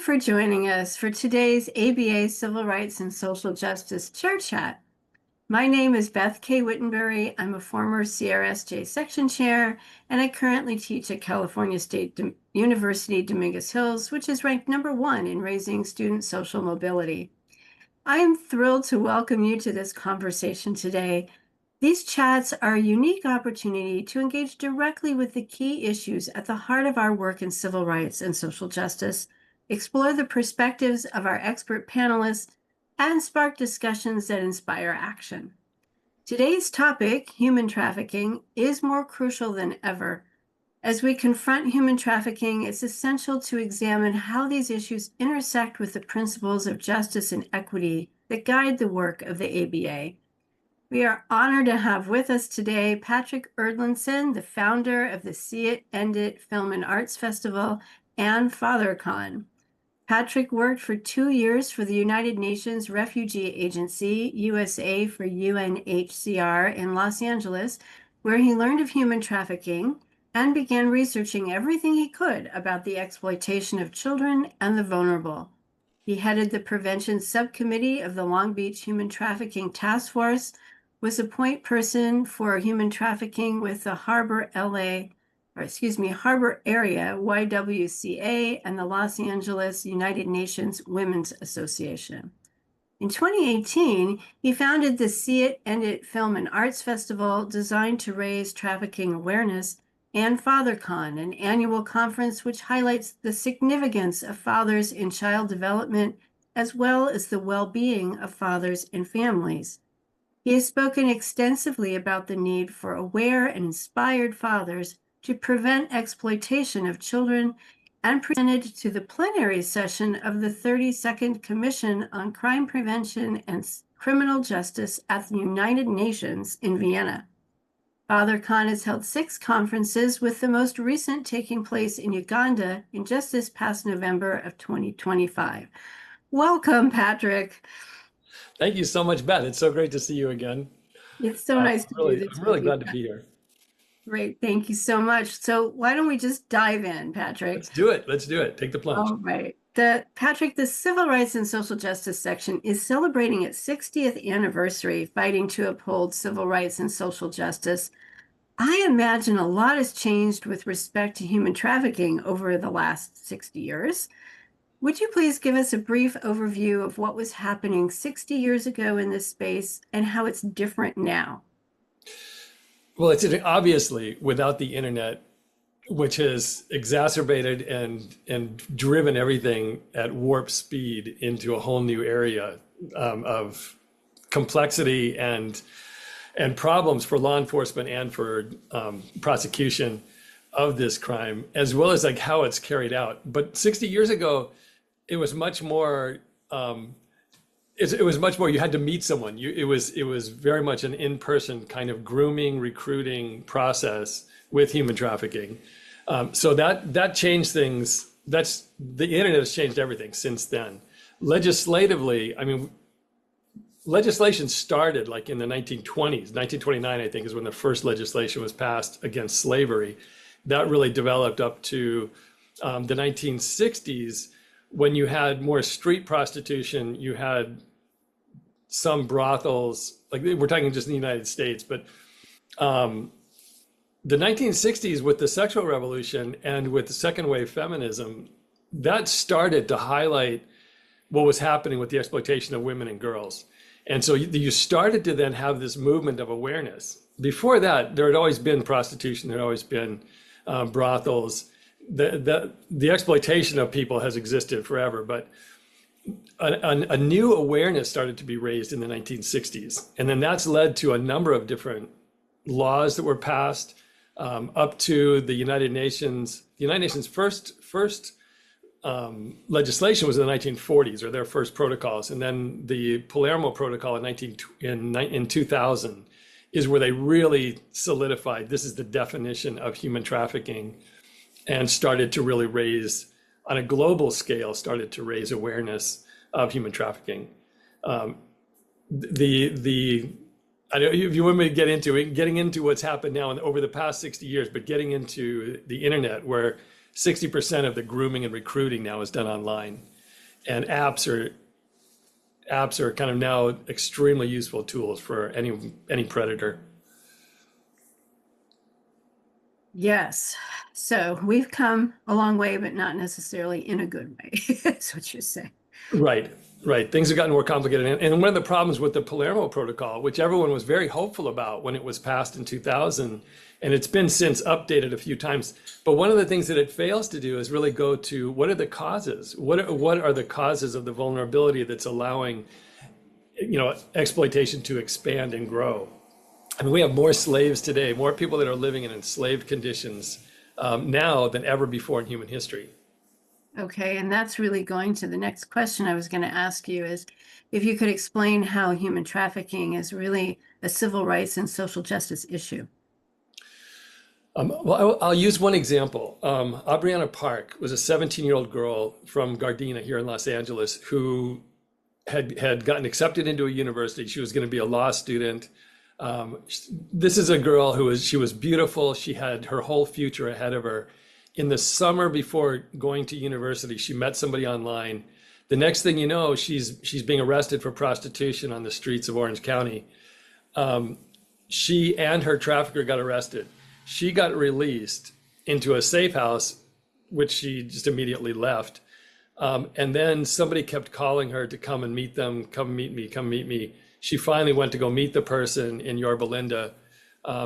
for joining us for today's ABA Civil Rights and Social Justice Chair Chat. My name is Beth K. Whittenbury. I'm a former CRSJ section chair, and I currently teach at California State University, Dominguez Hills, which is ranked #1 in raising student social mobility. I am thrilled to welcome you to this conversation today. These chats are a unique opportunity to engage directly with the key issues at the heart of our work in civil rights and social justice, explore the perspectives of our expert panelists, and spark discussions that inspire action. Today's topic, human trafficking, is more crucial than ever. As we confront human trafficking, it's essential to examine how these issues intersect with the principles of justice and equity that guide the work of the ABA. We are honored to have with us today Patrick Erlandson, the founder of the See It, End It Film and Arts Festival and FatherCon. Patrick worked for 2 years for the United Nations Refugee Agency, USA for UNHCR in Los Angeles, where he learned of human trafficking and began researching everything he could about the exploitation of children and the vulnerable. He headed the prevention subcommittee of the Long Beach Human Trafficking Task Force, was a point person for human trafficking with the Harbor Area YWCA and the Los Angeles United Nations Women's Association. In 2018, he founded the See It, End It Film and Arts Festival designed to raise trafficking awareness, and FatherCon, an annual conference which highlights the significance of fathers in child development as well as the well-being of fathers and families. He has spoken extensively about the need for aware and inspired fathers to prevent exploitation of children and presented to the plenary session of the 32nd Commission on Crime Prevention and Criminal Justice at the United Nations in Vienna. FatherCon has held 6 conferences, with the most recent taking place in Uganda in just this past November of 2025. Welcome, Patrick. Thank you so much, Beth. It's so great to see you again. It's so nice to do this. I'm really glad to be here. Great. Thank you so much. So why don't we just dive in, Patrick? Let's do it. Let's do it. Take the plunge. All right. Patrick, the Civil Rights and Social Justice section is celebrating its 60th anniversary fighting to uphold civil rights and social justice. I imagine a lot has changed with respect to human trafficking over the last 60 years. Would you please give us a brief overview of what was happening 60 years ago in this space and how it's different now? Well, it's obviously without the internet, which has exacerbated and driven everything at warp speed into a whole new area of complexity and problems for law enforcement and for prosecution of this crime, as well as like how it's carried out. But 60 years ago, it was much more. It was much more. You had to meet someone. It was very much an in-person kind of grooming, recruiting process with human trafficking. So that changed things. The internet has changed everything since then. Legislatively, I mean, legislation started like in the 1920s. 1929, I think, is when the first legislation was passed against slavery. That really developed up to the 1960s, when you had more street prostitution. You had some brothels, like we're talking just in the United States, but the 1960s with the sexual revolution and with the second wave feminism, that started to highlight what was happening with the exploitation of women and girls. And so you started to then have this movement of awareness. Before that, there had always been prostitution, there had always been brothels. The exploitation of people has existed forever, but a new awareness started to be raised in the 1960s. And then that's led to a number of different laws that were passed up to the United Nations. The United Nations first legislation was in the 1940s, or their first protocols. And then the Palermo Protocol in 2000 is where they really solidified this is the definition of human trafficking, and started to really raise, on a global scale, started to raise awareness of human trafficking. I don't, if you want me to get into it, getting into what's happened now and over the past 60 years, but getting into the internet, where 60% of the grooming and recruiting now is done online. And apps are kind of now extremely useful tools for any predator. Yes. So we've come a long way, but not necessarily in a good way. That's what you're saying. Right, right. Things have gotten more complicated. And one of the problems with the Palermo Protocol, which everyone was very hopeful about when it was passed in 2000, and it's been since updated a few times. But one of the things that it fails to do is really go to what are the causes? What are the causes of the vulnerability that's allowing, exploitation to expand and grow? I mean, we have more slaves today, more people that are living in enslaved conditions now than ever before in human history. Okay, and that's really going to the next question I was going to ask you is if you could explain how human trafficking is really a civil rights and social justice issue. Well, I'll use one example. Aubriana Park was a 17-year-old girl from Gardena here in Los Angeles who had gotten accepted into a university. She was going to be a law student. This is a girl she was beautiful. She had her whole future ahead of her. In the summer before going to university, she met somebody online. The next thing you know, she's being arrested for prostitution on the streets of Orange County. She and her trafficker got arrested. She got released into a safe house, which she just immediately left. And then somebody kept calling her to come and meet them, come meet me, come meet me. She finally went to go meet the person in Yorba Linda.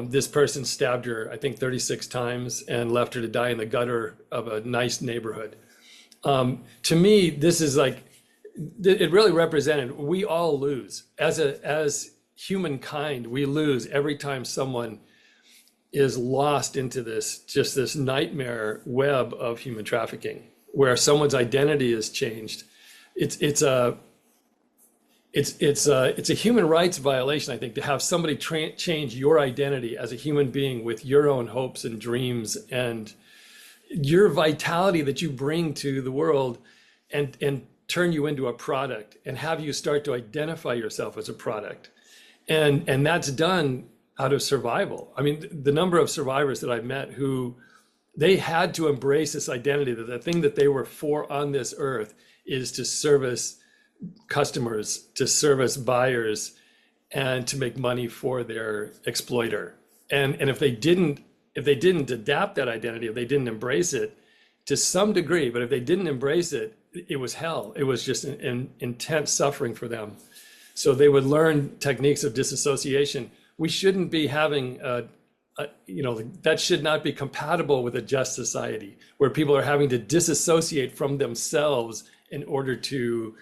This person stabbed her, I think, 36 times and left her to die in the gutter of a nice neighborhood. To me, this is like, it really represented, we all lose. As humankind, we lose every time someone is lost into this nightmare web of human trafficking, where someone's identity is changed. It's a human rights violation, I think, to have somebody change your identity as a human being with your own hopes and dreams and your vitality that you bring to the world, and turn you into a product and have you start to identify yourself as a product. And that's done out of survival. I mean, the number of survivors that I've met who they had to embrace this identity that the thing that they were for on this earth is to service customers, to service buyers, and to make money for their exploiter. And if they didn't adapt that identity, if they didn't embrace it to some degree, but if they didn't embrace it, it was hell. It was just an intense suffering for them. So they would learn techniques of disassociation. We shouldn't be having that should not be compatible with a just society where people are having to disassociate from themselves in order to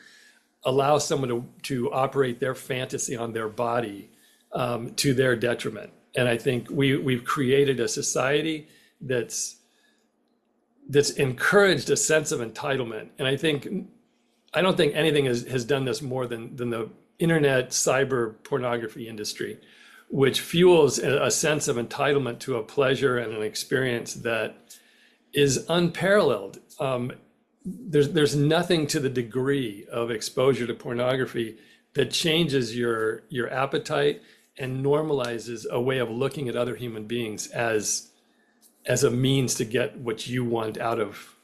allow someone to operate their fantasy on their body to their detriment. And I think we've created a society that's encouraged a sense of entitlement. And I don't think anything has done this more than the internet cyber pornography industry, which fuels a sense of entitlement to a pleasure and an experience that is unparalleled. There's nothing to the degree of exposure to pornography that changes your appetite and normalizes a way of looking at other human beings as a means to get what you want out of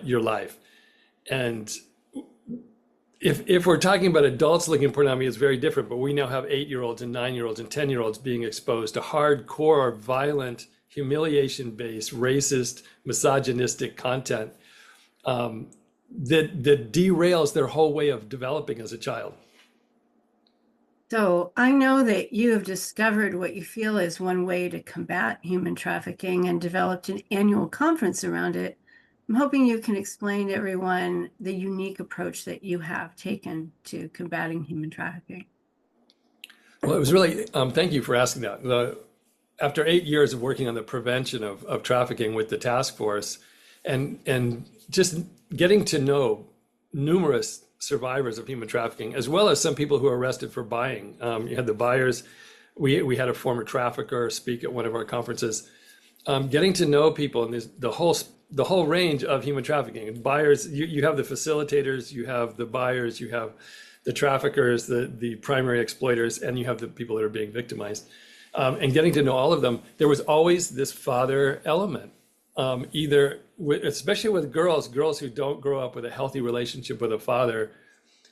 your life. And if we're talking about adults looking at pornography, it's very different, but we now have 8-year-olds and 9-year-olds and 10-year-olds being exposed to hardcore, violent, humiliation-based, racist, misogynistic content that derails their whole way of developing as a child. So I know that you have discovered what you feel is one way to combat human trafficking and developed an annual conference around it. I'm hoping you can explain to everyone the unique approach that you have taken to combating human trafficking. Well, it was really, thank you for asking that. After 8 years of working on the prevention of trafficking with the task force and just getting to know numerous survivors of human trafficking, as well as some people who are arrested for buying. You had the buyers. We had a former trafficker speak at one of our conferences. Getting to know people and the whole range of human trafficking. Buyers, you have the facilitators, you have the buyers, you have the traffickers, the primary exploiters, and you have the people that are being victimized. And getting to know all of them, there was always this father element. especially with girls who don't grow up with a healthy relationship with a father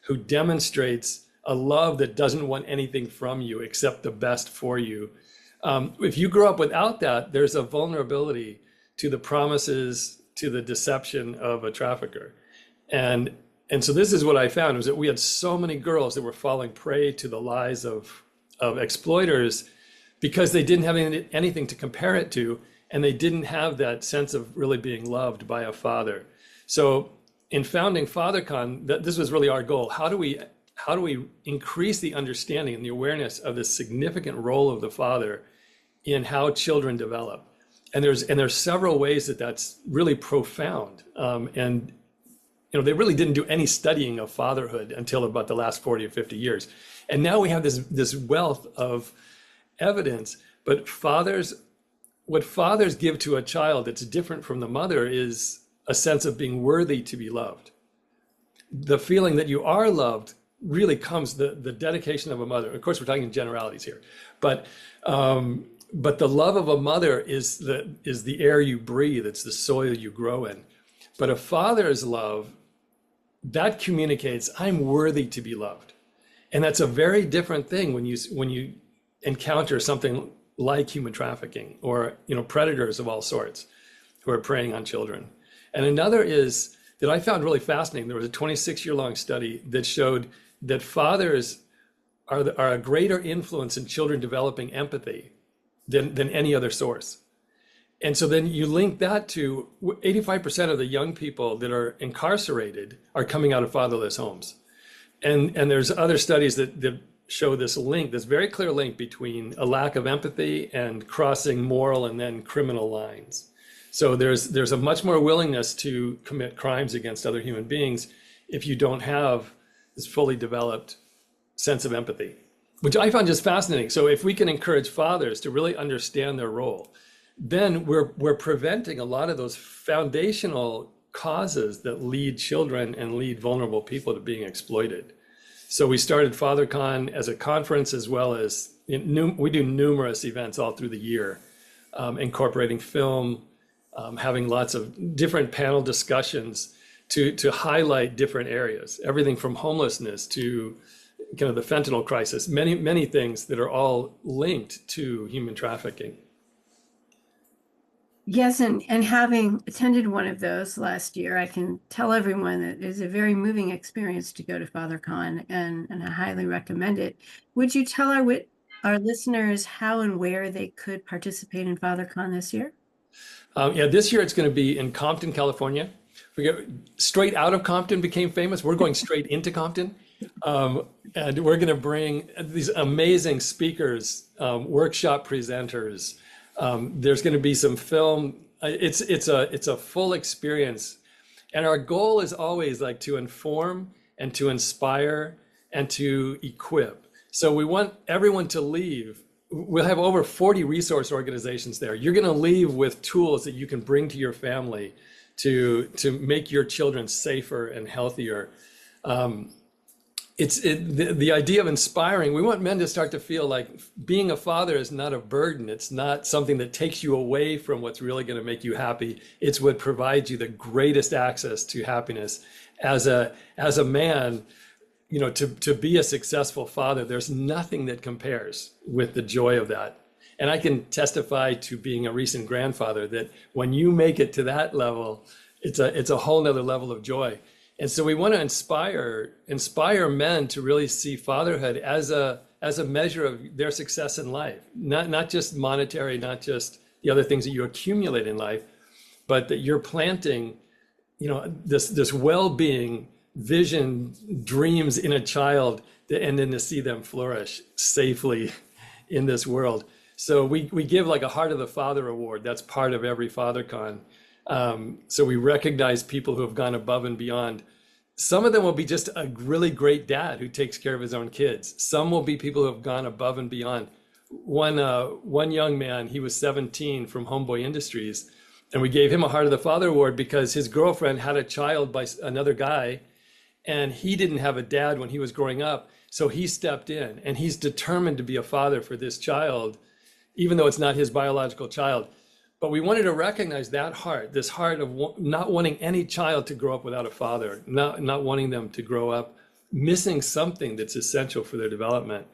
who demonstrates a love that doesn't want anything from you except the best for you. If you grow up without that, there's a vulnerability to the promises, to the deception of a trafficker. And so this is what I found, was that we had so many girls that were falling prey to the lies of exploiters because they didn't have anything to compare it to, and they didn't have that sense of really being loved by a father. So in founding FatherCon, this was really our goal. How do we increase the understanding and the awareness of the significant role of the father in how children develop? And there's several ways that's really profound. And they really didn't do any studying of fatherhood until about the last 40 or 50 years. And now we have this wealth of evidence. But what fathers give to a child that's different from the mother is a sense of being worthy to be loved. The feeling that you are loved really comes the dedication of a mother. Of course, we're talking in generalities here, but the love of a mother is the air you breathe. It's the soil you grow in. But a father's love, that communicates, I'm worthy to be loved. And that's a very different thing when you encounter something like human trafficking or predators of all sorts who are preying on children. And another is that I found really fascinating. There was a 26-year-long study that showed that fathers are a greater influence in children developing empathy than any other source. And so then you link that to 85% of the young people that are incarcerated are coming out of fatherless homes. And there's other studies that show this link, this very clear link between a lack of empathy and crossing moral and then criminal lines. So there's a much more willingness to commit crimes against other human beings if you don't have this fully developed sense of empathy, which I found just fascinating. So if we can encourage fathers to really understand their role, then we're preventing a lot of those foundational causes that lead children and lead vulnerable people to being exploited. So we started FatherCon as a conference, as well as we do numerous events all through the year, incorporating film, having lots of different panel discussions to highlight different areas, everything from homelessness to kind of the fentanyl crisis, many things that are all linked to human trafficking. Yes, and having attended one of those last year, I can tell everyone that it is a very moving experience to go to FatherCon, and I highly recommend it. Would you tell our listeners how and where they could participate in FatherCon this year? This year it's going to be in Compton, California. We get straight out of Compton became famous. We're going straight into Compton. And we're going to bring these amazing speakers, workshop presenters. There's going to be some film. It's a full experience, and our goal is always like to inform and to inspire and to equip. So we want everyone to leave. We'll have over 40 resource organizations there. You're going to leave with tools that you can bring to your family to make your children safer and healthier. The idea of inspiring, we want men to start to feel like being a father is not a burden. It's not something that takes you away from what's really going to make you happy. It's what provides you the greatest access to happiness. As a man, to be a successful father, there's nothing that compares with the joy of that. And I can testify to being a recent grandfather that when you make it to that level, it's a whole nother level of joy. And so we want to inspire men to really see fatherhood as a measure of their success in life, not just monetary, not just the other things that you accumulate in life, but that you're planting, this well-being, vision, dreams in a child, and then to see them flourish safely in this world. So we give like a Heart of the Father award. That's part of every FatherCon. So we recognize people who have gone above and beyond. Some of them will be just a really great dad who takes care of his own kids. Some will be people who have gone above and beyond. One young man, he was 17 from Homeboy Industries, and we gave him a Heart of the Father award because his girlfriend had a child by another guy, and he didn't have a dad when he was growing up. So he stepped in, and he's determined to be a father for this child, even though it's not his biological child. But we wanted to recognize that heart, this heart of not wanting any child to grow up without a father, not wanting them to grow up missing something that's essential for their development.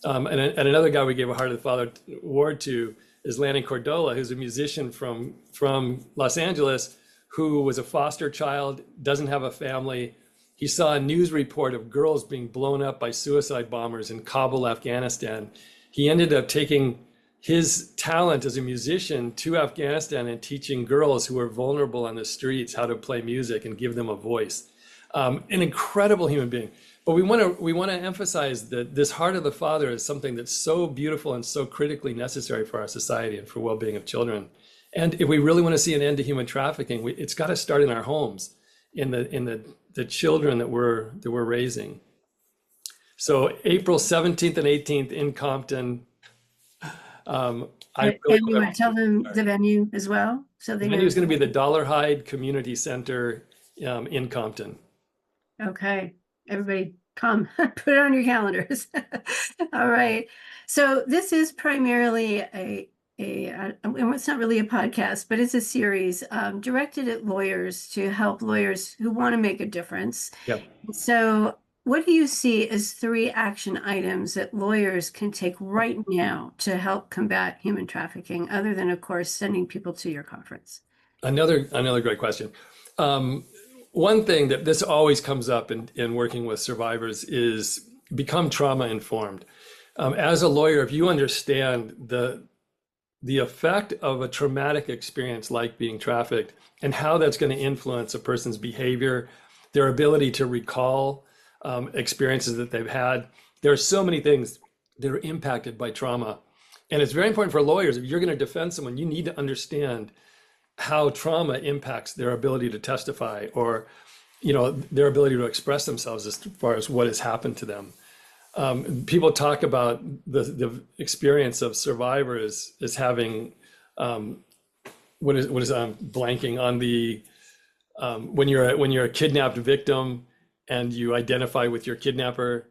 And another guy we gave a Heart of the Father award to is Lanny Cordola, who's a musician from Los Angeles, who was a foster child, doesn't have a family. He saw a news report of girls being blown up by suicide bombers in Kabul, Afghanistan. He ended up taking his talent as a musician to Afghanistan and teaching girls who were vulnerable on the streets how to play music and give them a voice. An incredible human being. But we want to emphasize that this Heart of the Father is something that's so beautiful and so critically necessary for our society and for well-being of children. And if we really want to see an end to human trafficking, it's got to start in our homes, in the children that we're raising. So April 17th and 18th in Compton. And you want to tell them the venue as well? So the venue is going to be the Dollarhide Community Center in Compton. Okay, everybody come, put it on your calendars. All right. So this is primarily it's not really a podcast, but it's a series directed at lawyers to help lawyers who want to make a difference. Yep. So what do you see as 3 action items that lawyers can take right now to help combat human trafficking, other than, of course, sending people to your conference? Another great question. One thing that this always comes up in working with survivors is become trauma informed. As a lawyer, if you understand the effect of a traumatic experience like being trafficked and how that's going to influence a person's behavior, their ability to recall experiences that they've had. There are so many things that are impacted by trauma. And it's very important for lawyers, if you're going to defend someone, you need to understand how trauma impacts their ability to testify or, their ability to express themselves as far as what has happened to them. People talk about the experience of survivors as having, what is blanking on the, when you're a kidnapped victim, and you identify with your kidnapper.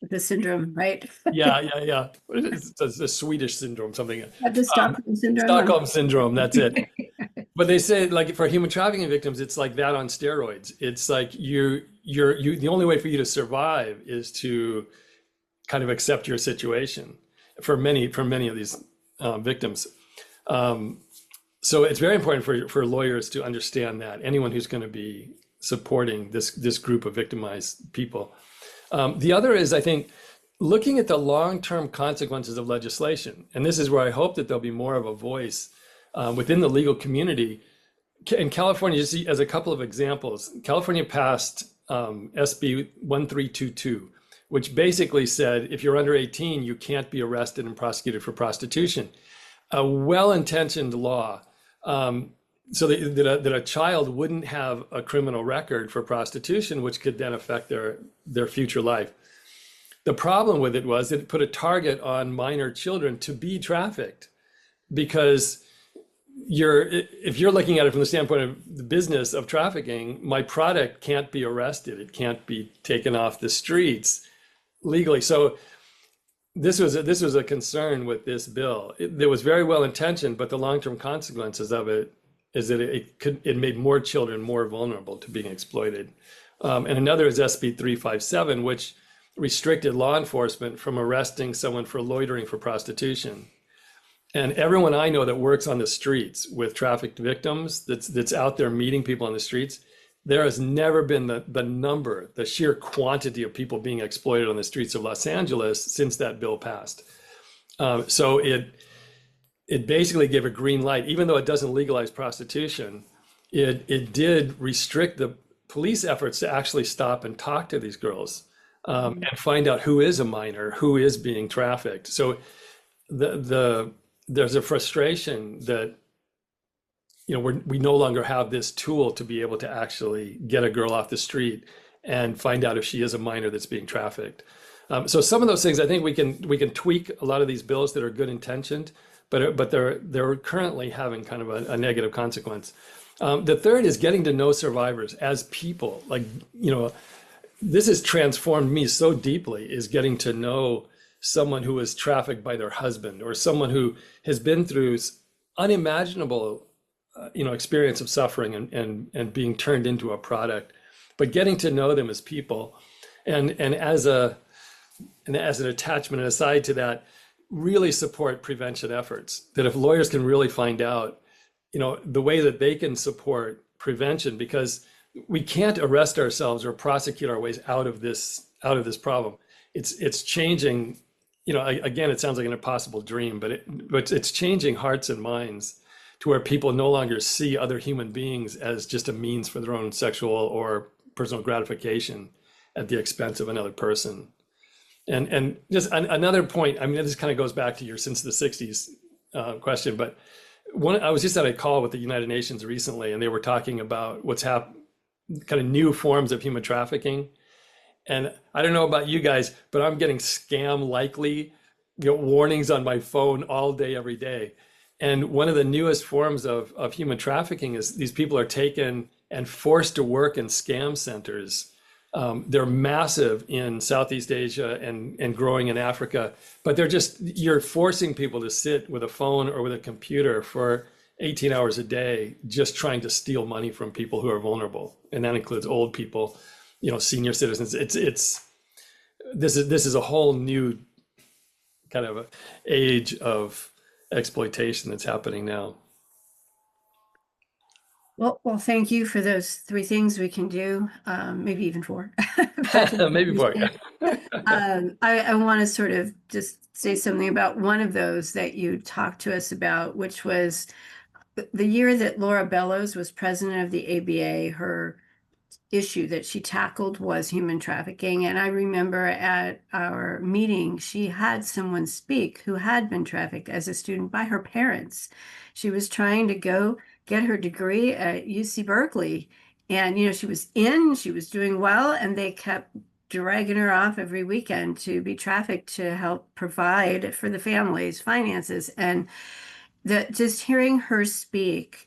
The syndrome, right? Yeah. It's a Swedish syndrome, something. The Stockholm syndrome. Stockholm syndrome, that's it. But they say, like, for human trafficking victims, it's like that on steroids. It's like you the only way for you to survive is to kind of accept your situation for many of these victims. So it's very important for lawyers to understand that, anyone who's going to be supporting this group of victimized people. The other is, I think, looking at the long-term consequences of legislation. And this is where I hope that there'll be more of a voice within the legal community. In California, just as a couple of examples, California passed SB 1322, which basically said if you're under 18, you can't be arrested and prosecuted for prostitution. A well-intentioned law. So that a child wouldn't have a criminal record for prostitution, which could then affect their future life. The problem with it was that it put a target on minor children to be trafficked, because if you're looking at it from the standpoint of the business of trafficking, my product can't be arrested. It can't be taken off the streets legally. So this was a concern with this bill. It was very well intentioned, but the long-term consequences of it is that it made more children more vulnerable to being exploited. And another is SB 357, which restricted law enforcement from arresting someone for loitering for prostitution. And everyone I know that works on the streets with trafficked victims, that's out there meeting people on the streets, there has never been the sheer quantity of people being exploited on the streets of Los Angeles since that bill passed. So it basically gave a green light, even though it doesn't legalize prostitution. It did restrict the police efforts to actually stop and talk to these girls and find out who is a minor, who is being trafficked. So there's a frustration that we no longer have this tool to be able to actually get a girl off the street and find out if she is a minor that's being trafficked. So some of those things, I think we can tweak a lot of these bills that are good intentioned, but they're currently having kind of a negative consequence. The third is getting to know survivors as people. Like, this has transformed me so deeply, is getting to know someone who was trafficked by their husband, or someone who has been through unimaginable experience of suffering and being turned into a product, but getting to know them as people, and as an attachment and aside to that, really support prevention efforts. That if lawyers can really find out, the way that they can support prevention, because we can't arrest ourselves or prosecute our ways out of this problem. It's changing. Again, it sounds like an impossible dream, but it's changing hearts and minds to where people no longer see other human beings as just a means for their own sexual or personal gratification at the expense of another person. And just another point, I mean, this kind of goes back to your since the 60s question, but I was just at a call with the United Nations recently, and they were talking about what's happened, kind of new forms of human trafficking. And I don't know about you guys, but I'm getting scam likely warnings on my phone all day, every day. And one of the newest forms of human trafficking is these people are taken and forced to work in scam centers. They're massive in Southeast Asia and growing in Africa, but you're forcing people to sit with a phone or with a computer for 18 hours a day, just trying to steal money from people who are vulnerable. And that includes old people, senior citizens. This is a whole new kind of age of exploitation that's happening now. Well, thank you for those three things we can do, maybe even four. Maybe more. I want to sort of just say something about one of those that you talked to us about, which was the year that Laura Bellows was president of the ABA. Her issue that she tackled was human trafficking. And I remember at our meeting, she had someone speak who had been trafficked as a student by her parents. She was trying to go get her degree at UC Berkeley. And, she was doing well, and they kept dragging her off every weekend to be trafficked to help provide for the family's finances. And just hearing her speak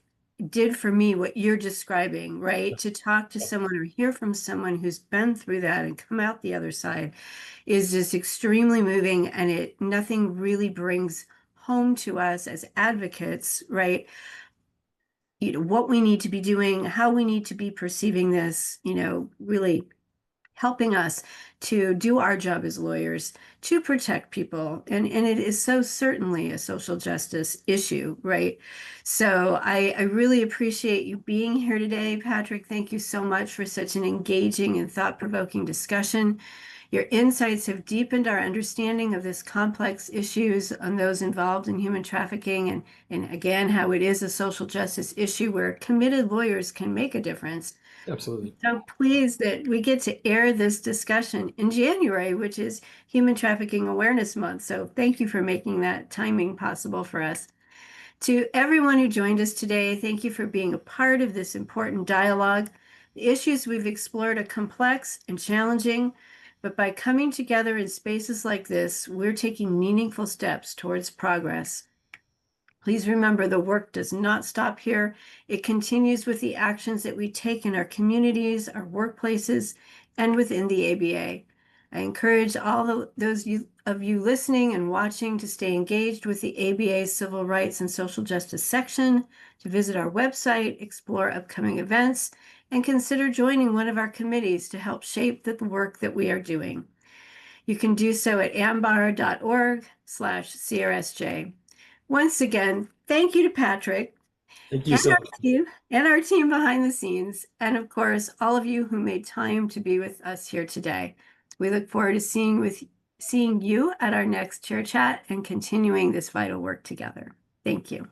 did for me what you're describing, right? To talk to someone or hear from someone who's been through that and come out the other side is just extremely moving. And nothing really brings home to us as advocates, right? What we need to be doing, how we need to be perceiving this, really helping us to do our job as lawyers to protect people. And it is so certainly a social justice issue, right? So I really appreciate you being here today, Patrick. Thank you so much for such an engaging and thought-provoking discussion. Your insights have deepened our understanding of this complex issues and those involved in human trafficking, and again, how it is a social justice issue where committed lawyers can make a difference. Absolutely. So pleased that we get to air this discussion in January, which is Human Trafficking Awareness Month. So thank you for making that timing possible for us. To everyone who joined us today, thank you for being a part of this important dialogue. The issues we've explored are complex and challenging, but by coming together in spaces like this, we're taking meaningful steps towards progress. Please remember, the work does not stop here. It continues with the actions that we take in our communities, our workplaces, and within the ABA. I encourage all those of you listening and watching to stay engaged with the ABA's Civil Rights and Social Justice section, to visit our website, explore upcoming events, and consider joining one of our committees to help shape the work that we are doing. You can do so at ambar.org/CRSJ. Once again, thank you to Patrick. Thank you so much. And our team behind the scenes, and of course, all of you who made time to be with us here today. We look forward to seeing you at our next Chair Chat and continuing this vital work together. Thank you.